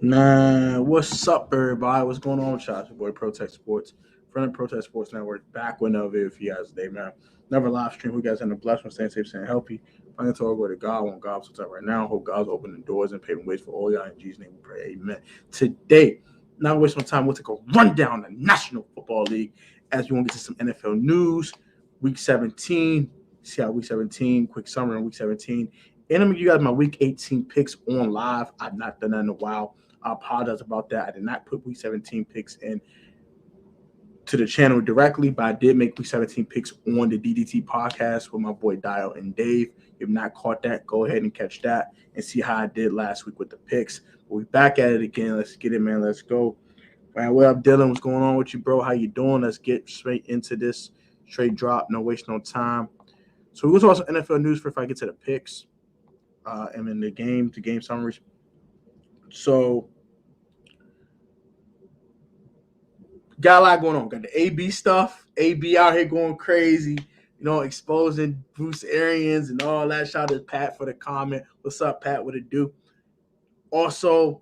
Nah, what's up, everybody? What's going on with y'all? It's your boy Protect Sports, friend of Protect Sports Network, back with another video for you guys today, man. Never live stream. We guys in the blessed one, staying safe, staying healthy. Find to go to God, want God's what's up right now. Hope God's opening the doors and paving ways for all y'all. In Jesus' name we pray, amen. Today, not waste my time, we'll take a rundown of the National Football League as we want to get to some NFL news. Week 17, see how Week 17, quick summary on Week 17. And I'm going to give you guys my Week 18 picks on live. I've not done that in a while. I apologize about that. I did not put Week 17 picks in to the channel directly, but I did make Week 17 picks on the DDT podcast with my boy Dial and Dave. If you've not caught that, go ahead and catch that and see how I did last week with the picks. But we back at it again. Let's get it, man. Let's go. Man, what up, Dylan? What's going on with you, bro? How you doing? Let's get straight into this. Straight drop. No waste no time. So we're going to talk some NFL news for if I get to the picks and then the game summaries. So got a lot going on. Got the AB stuff. AB out here going crazy, exposing Bruce Arians and all that. Shout out to Pat for the comment. What's up, Pat? What it do? Also,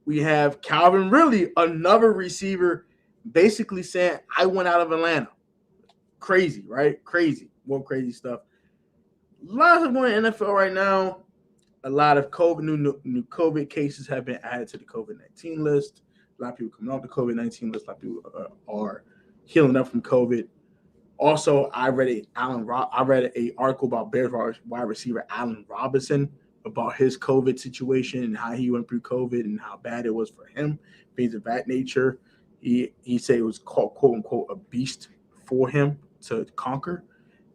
we have Calvin Ridley, another receiver, basically saying, I went out of Atlanta. Crazy, right? Crazy. More crazy stuff. Lots of going in NFL right now. A lot of new COVID cases have been added to the COVID-19 list. A lot of people coming off the COVID-19 list. A lot of people are healing up from COVID. Also, I read a article about Bears wide receiver Allen Robinson about his COVID situation and how he went through COVID and how bad it was for him, things of that nature. He said it was called, quote unquote, a beast for him to conquer,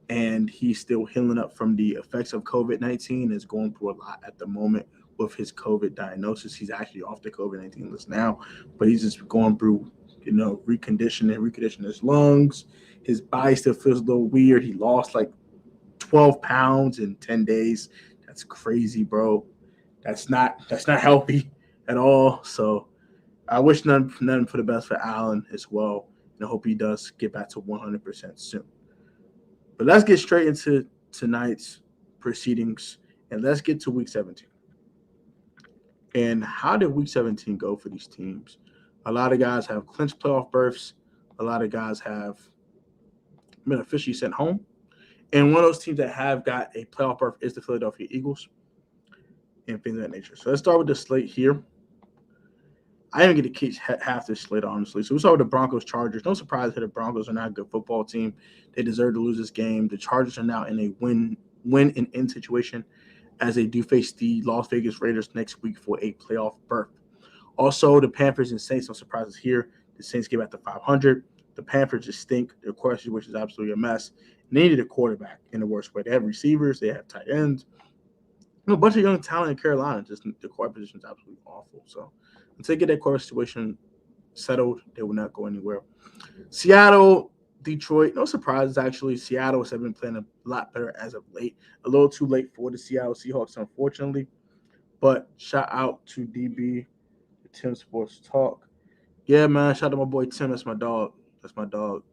and he's still healing up from the effects of COVID-19. Is going through a lot at the moment with his COVID diagnosis. He's actually off the COVID-19 list now, but he's just going through, reconditioning his lungs. His body still feels a little weird. He lost like 12 pounds in 10 days. That's crazy, bro. That's not healthy at all. So I wish nothing for the best for Allen as well. And I hope he does get back to 100% soon. But let's get straight into tonight's proceedings and let's get to Week 17. And how did Week 17 go for these teams? A lot of guys have clinched playoff berths. A lot of guys have been officially sent home. And one of those teams that have got a playoff berth is the Philadelphia Eagles and things of that nature. So let's start with the slate here. I didn't get to catch half this slate, honestly. So we start with the Broncos Chargers. No surprise that the Broncos are not a good football team. They deserve to lose this game. The Chargers are now in a win and end situation as they do face the Las Vegas Raiders next week for a playoff berth. Also, the Panthers and Saints, no surprises here. The Saints get back to 500. The Panthers just stink. Their question, which is absolutely a mess. And they needed a quarterback in the worst way. They have receivers. They have tight ends. A bunch of young talent in Carolina. Just the quarterback position is absolutely awful. So until they get that quarterback situation settled, they will not go anywhere. Seattle, Detroit, no surprises, actually. Seattle has been playing a lot better as of late. A little too late for the Seattle Seahawks, unfortunately. But shout out to DB, Tim Sports Talk. Yeah, man, shout out to my boy Tim. That's my dog.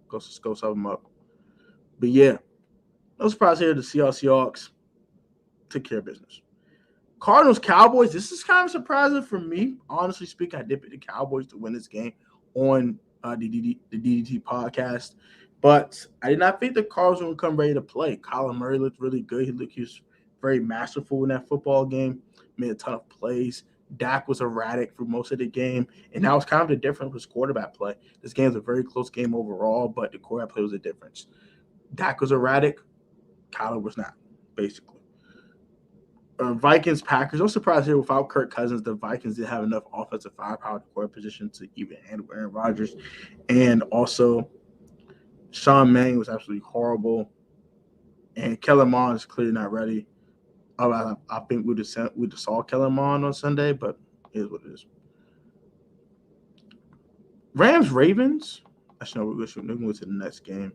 Go sub him up. But yeah, no surprise here. The Seahawks took care of business. Cardinals, Cowboys. This is kind of surprising for me. Honestly speaking, I did pick the Cowboys to win this game on the DDT podcast. But I did not think the Cardinals would come ready to play. Kyler Murray looked really good. He was very masterful in that football game. Made a ton of plays. Dak was erratic for most of the game, and that was kind of the difference with quarterback play. This game was a very close game overall, but the quarterback play was the difference. Dak was erratic. Kyler was not, basically. Vikings, Packers. No surprise here. Without Kirk Cousins, the Vikings didn't have enough offensive firepower at the quarterback position to even handle Aaron Rodgers. And also, Sean Manning was absolutely horrible. And Kellen Mond is clearly not ready. I think we just saw Kellen Mond on Sunday, but it is what it is. Rams, Ravens. Actually, no, we're going to go to the next game.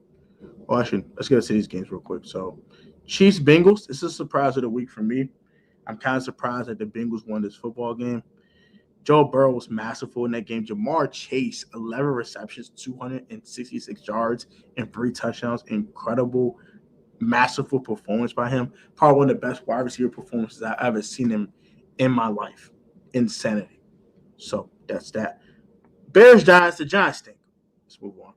Well, actually, let's get to these games real quick. So, Chiefs, Bengals. This is a surprise of the week for me. I'm kind of surprised that the Bengals won this football game. Joe Burrow was masterful in that game. Jamar Chase, 11 receptions, 266 yards, and 3 touchdowns. Incredible, masterful performance by him. Probably one of the best wide receiver performances I've ever seen him in my life. Insanity. So that's that. Bears, Giants, the Giants stink. Let's move on.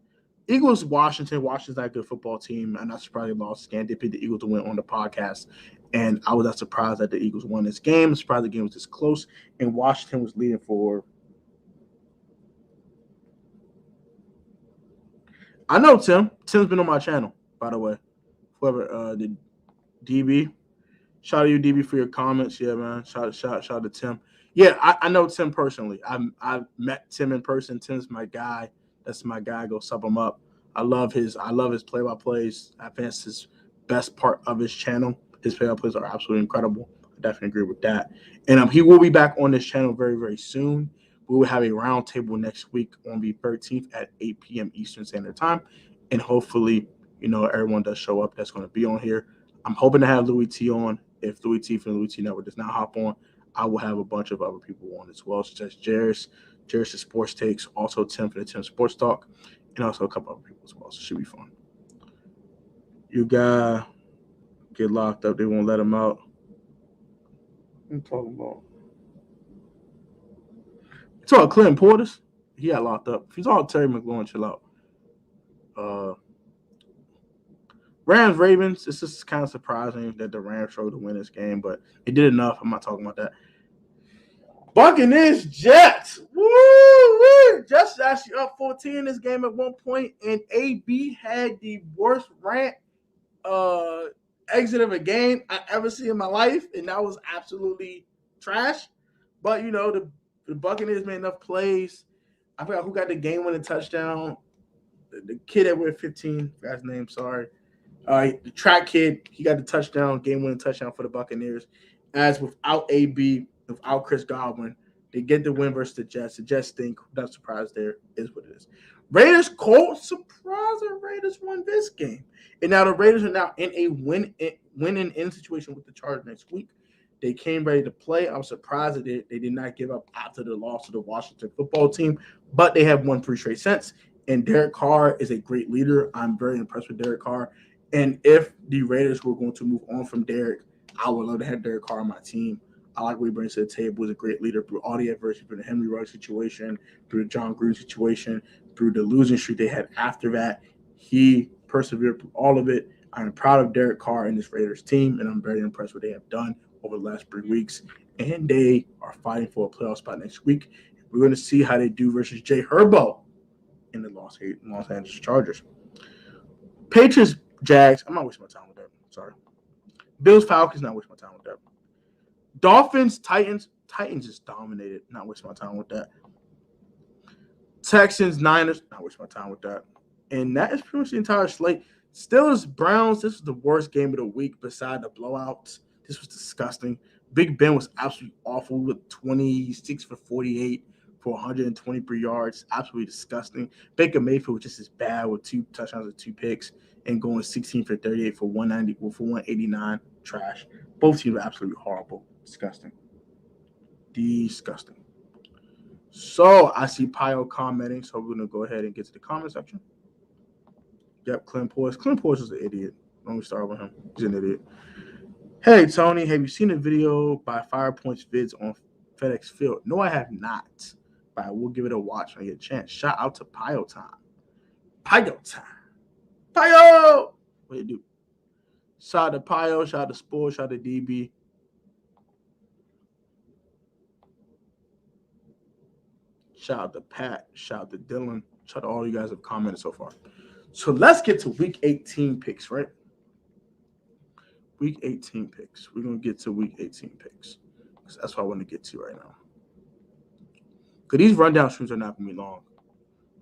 Eagles, Washington. Washington's not a good football team. I'm not surprised they lost again. They picked the Eagles to win on the podcast. And I was not surprised that the Eagles won this game. I'm surprised the game was this close. And Washington was leading for. I know Tim. Tim's been on my channel, by the way. Whoever the DB. Shout out to you, DB, for your comments. Yeah, man. Shout out to Tim. Yeah, I know Tim personally. I've met Tim in person. Tim's my guy. That's my guy. Go sub him up. I love his play-by-plays. I think it's his best part of his channel. His play-by-plays are absolutely incredible. I definitely agree with that. And he will be back on this channel very, very soon. We will have a roundtable next week on the 13th at 8 p.m. Eastern Standard Time. And hopefully, everyone does show up that's going to be on here. I'm hoping to have Louis T on. If Louis T from the Louis T Network does not hop on, I will have a bunch of other people on as well, such as Jairus Sports Takes, also Tim for the Tim Sports Talk, and also a couple other people as well. So it should be fun. You guy get locked up. They won't let him out. What I'm talking about. You talking Clinton Portis? He got locked up. If you talking Terry McLaurin, chill out. Rams, Ravens, this is kind of surprising that the Rams showed to win this game, but they did enough. I'm not talking about that. Buccaneers, Jets. Woo! Jets actually up 14 in this game at one point, and AB had the worst rant exit of a game I ever seen in my life, and that was absolutely trash. But, the Buccaneers made enough plays. I forgot who got the game-winning touchdown. The kid that went 15, forgot his name, sorry. The track kid, he got the touchdown, game-winning touchdown for the Buccaneers. As without AB, without Chris Godwin, they get the win versus the Jets. The Jets stink. Not surprised there. Is what it is. Raiders, Colts, surprise the Raiders won this game. And now the Raiders are now in a win-in situation with the Chargers next week. They came ready to play. I was surprised that they did not give up after the loss to the Washington football team, but they have won 3 straight since. And Derek Carr is a great leader. I'm very impressed with Derek Carr. And if the Raiders were going to move on from Derek, I would love to have Derek Carr on my team. I like what he brings to the table. He's a great leader through all the adversity, through the Henry Ruggs situation, through the John Gruden situation, through the losing streak they had after that. He persevered through all of it. I'm proud of Derek Carr and this Raiders team, and I'm very impressed with what they have done over the last 3 weeks. And they are fighting for a playoff spot next week. We're going to see how they do versus Jay Herbo in the Los Angeles Chargers. Patriots, Jags. I'm not wasting my time with that. Sorry. Bills, Falcons. Not wasting my time with that. Dolphins, Titans. Titans just dominated. Not wasting my time with that. Texans, Niners. Not wasting my time with that. And that is pretty much the entire slate. Steelers, Browns. This was the worst game of the week beside the blowouts. This was disgusting. Big Ben was absolutely awful with 26 for 48 for 123 yards. Absolutely disgusting. Baker Mayfield was just as bad with 2 touchdowns and 2 picks and going 16 for 38 for 189. Trash. Both teams were absolutely horrible. Disgusting. So I see Pio commenting, so we're going to go ahead and get to the comment section. Yep, Clint Portis. Clint Portis is an idiot. Let me start with him. He's an idiot. Hey, Tony, have you seen a video by Firepoints Vids on FedEx Field? No, I have not, but I will give it a watch when I get a chance. Shout out to Pio Time. Pio! What do you do? Shout out to Pio, shout out to Spore, shout out to DB. Shout out to Pat, shout out to Dylan, shout out to all you guys who have commented so far. So let's get to week 18 picks, right? Week 18 picks. We're going to get to week 18 picks. Because that's what I want to get to right now. Because these rundown streams are not going to be long.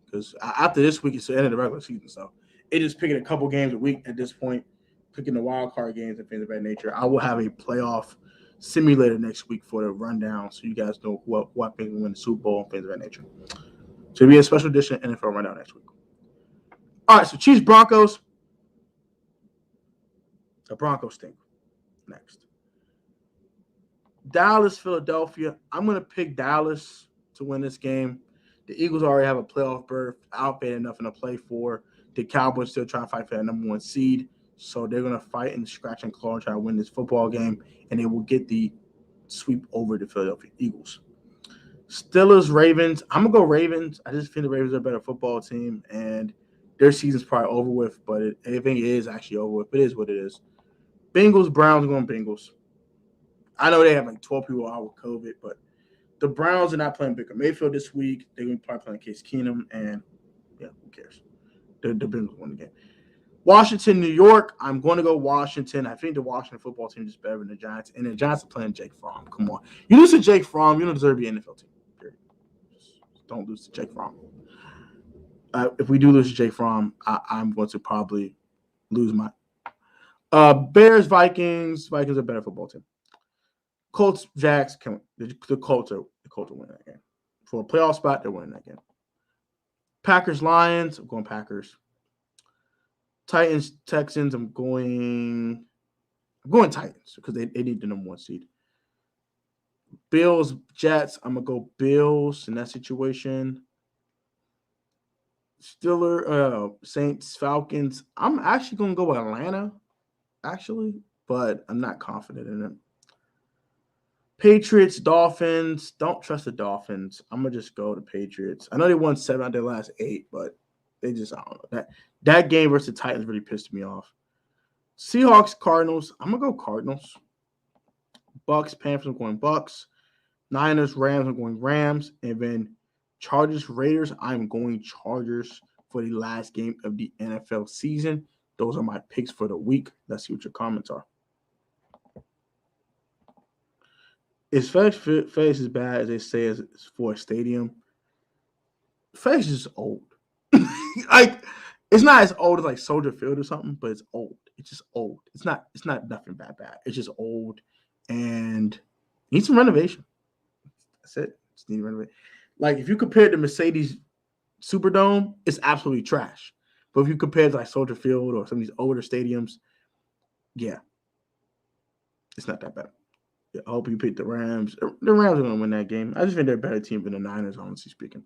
Because after this week, it's the end of the regular season. So it is picking a couple games a week at this point, picking the wild card games and things of that nature. I will have a playoff simulator next week for the rundown so you guys know what things will win the Super Bowl and things of that nature. So it'll be a special edition NFL rundown next week. All right, so Chiefs, Broncos. The Broncos stink. Next. Dallas, Philadelphia. I'm going to pick Dallas to win this game. The Eagles already have a playoff berth. Outfit nothing to play for. The Cowboys still trying to fight for that number 1 seed. So they're going to fight and scratch and claw and try to win this football game. And they will get the sweep over the Philadelphia Eagles. Steelers, Ravens. I'm gonna go Ravens. I just think the Ravens are a better football team, and their season's probably over with. But I think it is actually over with. It is what it is. Bengals, Browns. I'm going Bengals. I know they have like 12 people out with COVID, but the Browns are not playing Baker Mayfield this week. They're going to probably playing Case Keenum, and yeah, who cares? The Bengals won the game. Washington, New York. I'm going to go Washington. I think the Washington football team is better than the Giants, and the Giants are playing Jake Fromm. Come on, you lose to Jake Fromm, you don't deserve to be an NFL team. Period. Just don't lose to Jake Fromm. If we do lose to Jake Fromm, I'm going to probably lose my Bears, Vikings. Vikings are a better football team. Colts, Jags. The Colts are winning that game. For a playoff spot, they're winning that game. Packers, Lions. I'm going Packers. Titans, Texans. I'm going Titans because they need the number 1 seed. Bills, Jets. I'm gonna go Bills in that situation. Saints, Falcons. I'm actually gonna go Atlanta, but I'm not confident in it. Patriots, Dolphins. Don't trust the Dolphins. I'm gonna just go to Patriots. I know they won 7 out of their last 8, but they just, I don't know. That game versus the Titans really pissed me off. Seahawks, Cardinals. I'm gonna go Cardinals. Bucks, Panthers. I'm going Bucks. Niners, Rams. I'm going Rams. And then Chargers, Raiders. I'm going Chargers for the last game of the NFL season. Those are my picks for the week. Let's see what your comments are. Is FedEx as bad as they say as for a stadium? FedEx is old. Like, it's not as old as like Soldier Field or something, but it's old. It's just old. It's not nothing that bad. It's just old and needs some renovation. That's it. Just need to renovate. Like, if you compare it to Mercedes Superdome, it's absolutely trash. But if you compare it to like Soldier Field or some of these older stadiums, yeah, it's not that bad. Yeah, I hope you pick the Rams. The Rams are going to win that game. I just think they're a better team than the Niners, honestly speaking.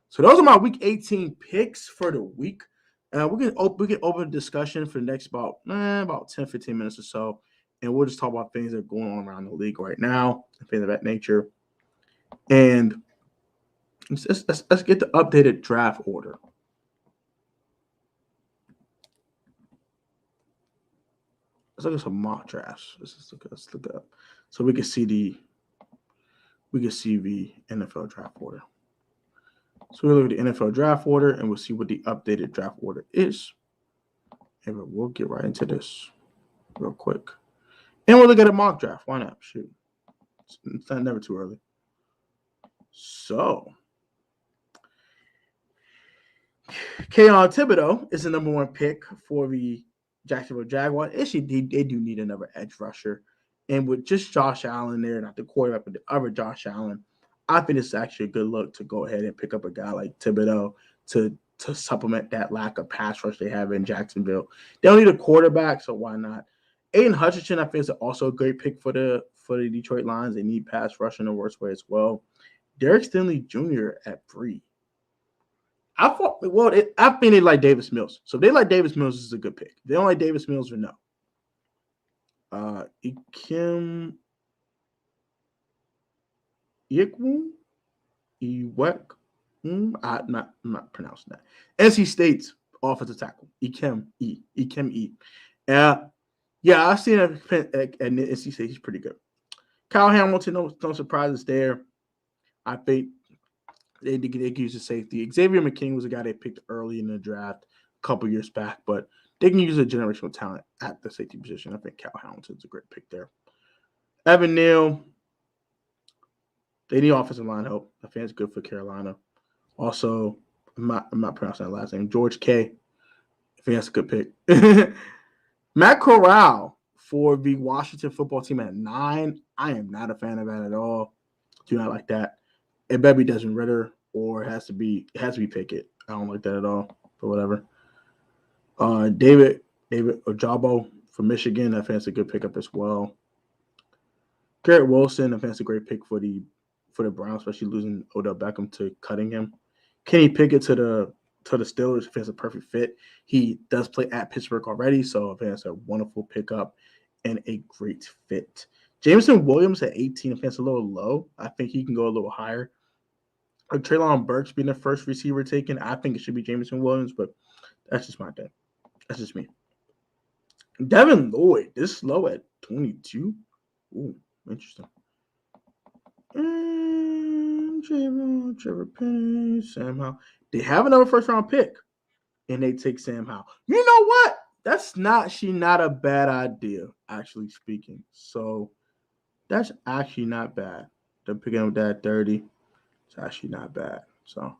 So those are my Week 18 picks for the week. We can open a discussion for the next about 10, 15 minutes or so, and we'll just talk about things that are going on around the league right now and things of that nature. And let's get the updated draft order. Let's look at some mock drafts. Let's look up so we can see the NFL draft order. So we'll look at the NFL draft order and we'll see what the updated draft order is. And we'll get right into this real quick. And we'll look at a mock draft. Why not? Shoot. It's never too early. So, Kayvon Thibodeaux is the number 1 pick for the Jacksonville Jaguars. Actually, they do need another edge rusher. And with just Josh Allen there, not the quarterback, but the other Josh Allen, I think it's actually a good look to go ahead and pick up a guy like Thibodeaux to supplement that lack of pass rush they have in Jacksonville. They don't need a quarterback, so why not? Aiden Hutchinson, I think, is also a great pick for the Detroit Lions. They need pass rush in the worst way as well. Derek Stingley Jr. at 3. I think they like Davis Mills. So if they like Davis Mills, this is a good pick. If they don't like Davis Mills, or no. Ikem Iwek. I'm not pronouncing that. NC State's offensive tackle. Ikem E. Yeah, I've seen him at NC State. He's pretty good. Kyle Hamilton, no surprises there. I think they could use a safety. Xavier McKinney was a guy they picked early in the draft a couple years back, but they can use a generational talent at the safety position. I think Kyle Hamilton's a great pick there. Evan Neal, they need offensive line help. I think it's good for Carolina. Also, I'm not pronouncing that last name. George K. I think that's a good pick. Matt Corral for the Washington football team at 9. I am not a fan of that at all. Do not like that. It better be Desmond Ridder or it has to be Pickett. I don't like that at all, but whatever. David Ojabo from Michigan, I think that's a good pickup as well. Garrett Wilson, I think that's a great pick for the Browns, especially losing Odell Beckham to cutting him. Kenny Pickett to the Steelers, I think that's a perfect fit. He does play at Pittsburgh already, so I think that's a wonderful pickup and a great fit. Jameson Williams at 18, I think that's a little low. I think he can go a little higher. Treylon Burks being the first receiver taken. I think it should be Jameson Williams, but that's just my thing. That's just me. Devin Lloyd, this low at 22. Ooh, interesting. Trevor Penny, Sam Howell. They have another first round pick, and they take Sam Howell. You know what? That's not a bad idea, actually speaking. So that's actually not bad. They're picking up that 30. It's actually not bad. So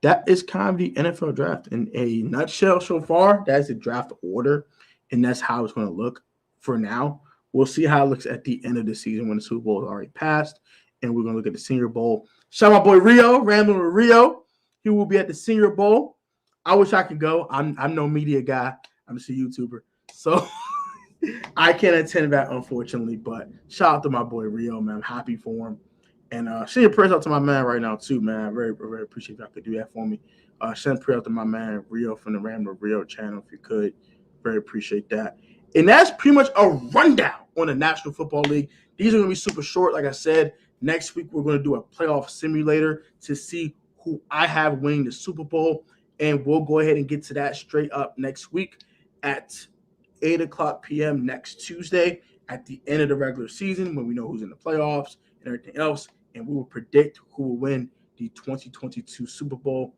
that is kind of the NFL draft in a nutshell so far. That's the draft order, and that's how it's going to look for now. We'll see how it looks at the end of the season when the Super Bowl is already passed, and we're going to look at the Senior Bowl. Shout out my boy Rio, Rambling with Rio. He will be at the Senior Bowl. I wish I could go. I'm no media guy. I'm just a YouTuber, so I can't attend that unfortunately. But shout out to my boy Rio, man. I'm happy for him. And send your prayers out to my man right now, too, man. I very, very appreciate if y'all could do that for me. Send prayers out to my man, Rio, from the Rambler Rio channel, if you could. Very appreciate that. And that's pretty much a rundown on the National Football League. These are going to be super short. Like I said, next week we're going to do a playoff simulator to see who I have winning the Super Bowl. And we'll go ahead and get to that straight up next week at 8 o'clock p.m. next Tuesday at the end of the regular season when we know who's in the playoffs and everything else. And we will predict who will win the 2022 Super Bowl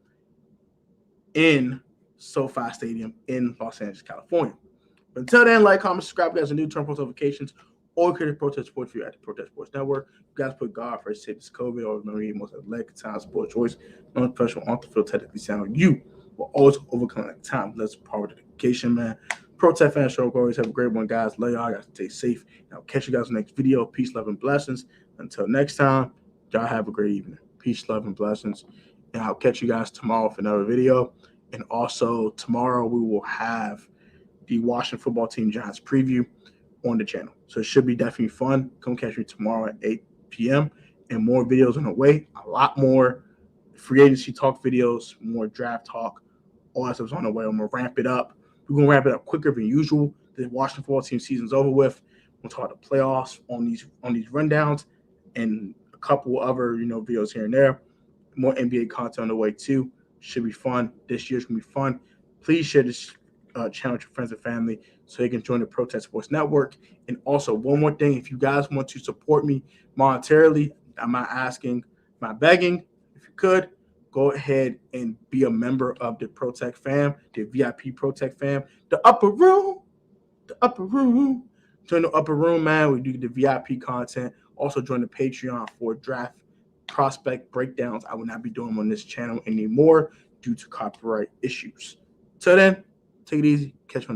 in SoFi Stadium in Los Angeles, California. But until then, like, comment, subscribe, guys, and new turn post notifications, or create a Protest Sports for you at the Protest Sports Network. You guys put God first, save this COVID, or remember the most athletic time, sport choice, non-professional, on the field, technically sound. You will always overcome that time. Let's power dedication, man. Protest fan show. Always have a great one, guys. Love y'all. Guys, stay safe. And I'll catch you guys in the next video. Peace, love, and blessings. Until next time, y'all have a great evening. Peace, love, and blessings. And I'll catch you guys tomorrow for another video. And also tomorrow we will have the Washington football team Giants preview on the channel. So it should be definitely fun. Come catch me tomorrow at 8 p.m. and more videos on the way. A lot more free agency talk videos, more draft talk. All that stuff's on the way. I'm going to ramp it up. We're going to ramp it up quicker than usual. The Washington football team season's over with. We'll talk the playoffs on these rundowns and a couple other, videos here and there. More NBA content on the way too. Should be fun. This year's going to be fun. Please share this channel with your friends and family so they can join the Protest Sports Network. And also, one more thing, if you guys want to support me monetarily, I'm not asking, I'm not begging. If you could, go ahead and be a member of the Protect fam, the VIP Protect fam, the upper room. Join the upper room, man. We do the VIP content. Also join the Patreon for draft prospect breakdowns. I will not be doing them on this channel anymore due to copyright issues. Till then, take it easy. Catch you on